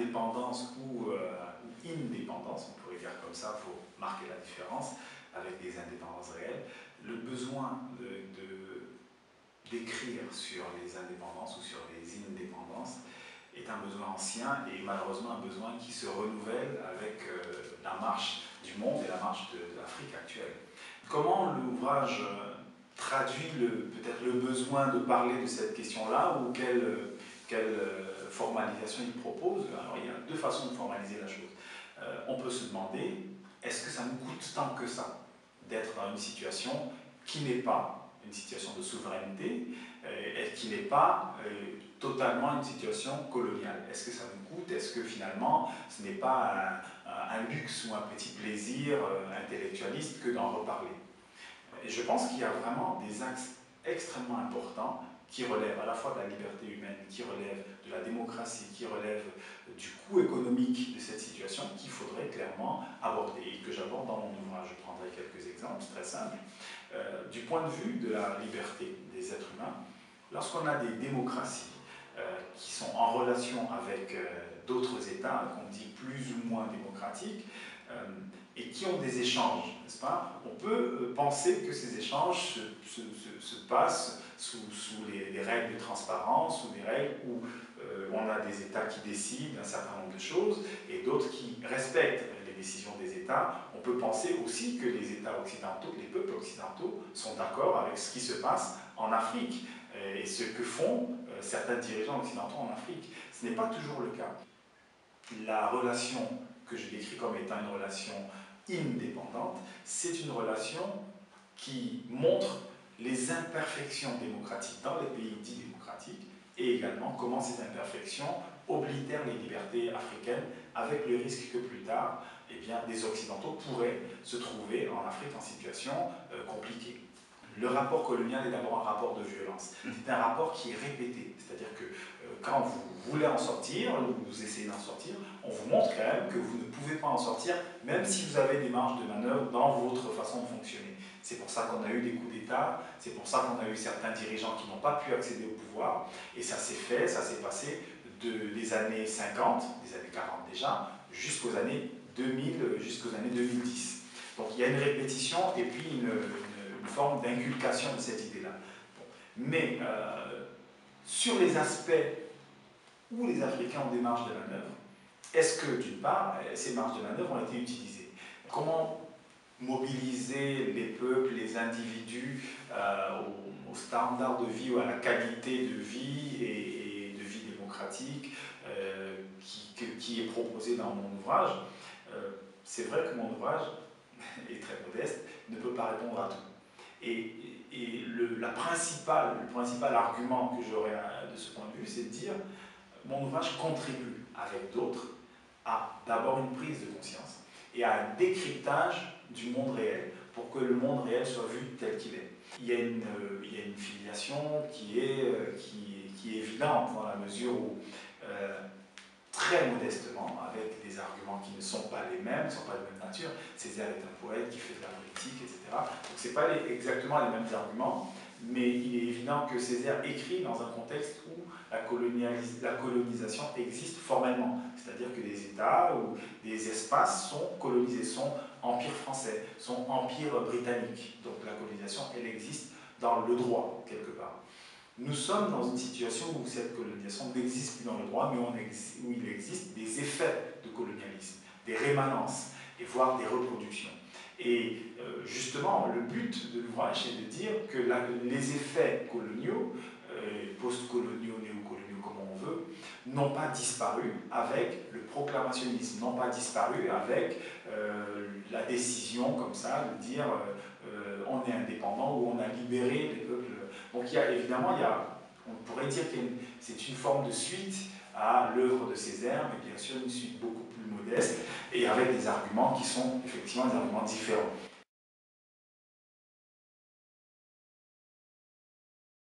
indépendance ou indépendance, on pourrait dire comme ça pour marquer la différence avec des indépendances réelles, le besoin d'écrire sur les indépendances ou sur les indépendances est un besoin ancien et malheureusement un besoin qui se renouvelle avec la marche du monde et la marche de l'Afrique actuelle. Comment l'ouvrage traduit peut-être le besoin de parler de cette question-là ou quelle formalisation il propose? Alors il y a deux façons de formaliser la chose. On peut se demander, est-ce que ça nous coûte tant que ça d'être dans une situation qui n'est pas une situation de souveraineté et qui n'est pas totalement une situation coloniale? Est-ce que ça nous coûte? Est-ce que finalement ce n'est pas un luxe ou un petit plaisir intellectualiste que d'en reparler? Et je pense qu'il y a vraiment des axes extrêmement importants qui relèvent à la fois de la liberté humaine, qui relèvent de la démocratie, qui relèvent du coût économique de cette situation qu'il faudrait clairement aborder et que j'aborde dans mon ouvrage. Je prendrai quelques exemples très simples. Du point de vue de la liberté des êtres humains, lorsqu'on a des démocraties qui sont en relation avec d'autres États, qu'on dit plus ou moins démocratiques, et qui ont des échanges, n'est-ce pas? On peut penser que ces échanges se passent sous les règles de transparence, ou des règles où on a des États qui décident d'un certain nombre de choses et d'autres qui respectent les décisions des États. On peut penser aussi que les États occidentaux, les peuples occidentaux sont d'accord avec ce qui se passe en Afrique et ce que font certains dirigeants occidentaux en Afrique. Ce n'est pas toujours le cas. La relation que je décris comme étant une relation indépendante, c'est une relation qui montre les imperfections démocratiques dans les pays dits démocratiques et également comment ces imperfections oblitèrent les libertés africaines avec le risque que plus tard, eh bien, des Occidentaux pourraient se trouver en Afrique en situation compliquée. Le rapport colonial est d'abord un rapport de violence. C'est un rapport qui est répété, c'est-à-dire que quand vous voulez en sortir, ou vous essayez d'en sortir, on vous montre quand même que vous ne pouvez pas en sortir, même si vous avez des marges de manœuvre dans votre façon de fonctionner. C'est pour ça qu'on a eu des coups d'État, c'est pour ça qu'on a eu certains dirigeants qui n'ont pas pu accéder au pouvoir, et ça s'est fait, ça s'est passé des années 50, des années 40 déjà, jusqu'aux années 2000, jusqu'aux années 2010. Donc il y a une répétition et puis une forme d'inculcation de cette idée-là. Bon. Mais sur les aspects où les Africains ont des marges de manœuvre, est-ce que, d'une part, ces marges de manœuvre ont été utilisées? Comment mobiliser les peuples, les individus aux standards de vie ou à la qualité de vie et de vie démocratique qui est proposée dans mon ouvrage? C'est vrai que mon ouvrage est très modeste, ne peut pas répondre à tout. Et le principal argument que j'aurais de ce point de vue, c'est de dire mon ouvrage contribue avec d'autres à d'abord une prise de conscience et à un décryptage du monde réel pour que le monde réel soit vu tel qu'il est. Il y a une filiation qui est évidente dans la mesure où très modestement, avec des arguments qui ne sont pas les mêmes, ne sont pas de même nature. Césaire est un poète qui fait de la politique, etc. Donc ce n'est pas exactement les mêmes arguments, mais il est évident que Césaire écrit dans un contexte où la colonisation existe formellement. C'est-à-dire que des États ou des espaces sont colonisés, sont empire français, sont empire britannique. Donc la colonisation, elle existe dans le droit, quelque part. Nous sommes dans une situation où cette colonisation n'existe plus dans le droit, mais où il existe des effets de colonialisme, des rémanences, et voire des reproductions. Et justement, le but de l'ouvrage, c'est de dire que les effets coloniaux, post-coloniaux, néocoloniaux, comme on veut, n'ont pas disparu avec le proclamationnisme, n'ont pas disparu avec la décision comme ça de dire on est indépendant ou on a libéré les peuples. Donc évidemment, on pourrait dire que c'est une forme de suite à l'œuvre de Césaire, mais bien sûr une suite beaucoup plus modeste et avec des arguments qui sont effectivement des arguments différents.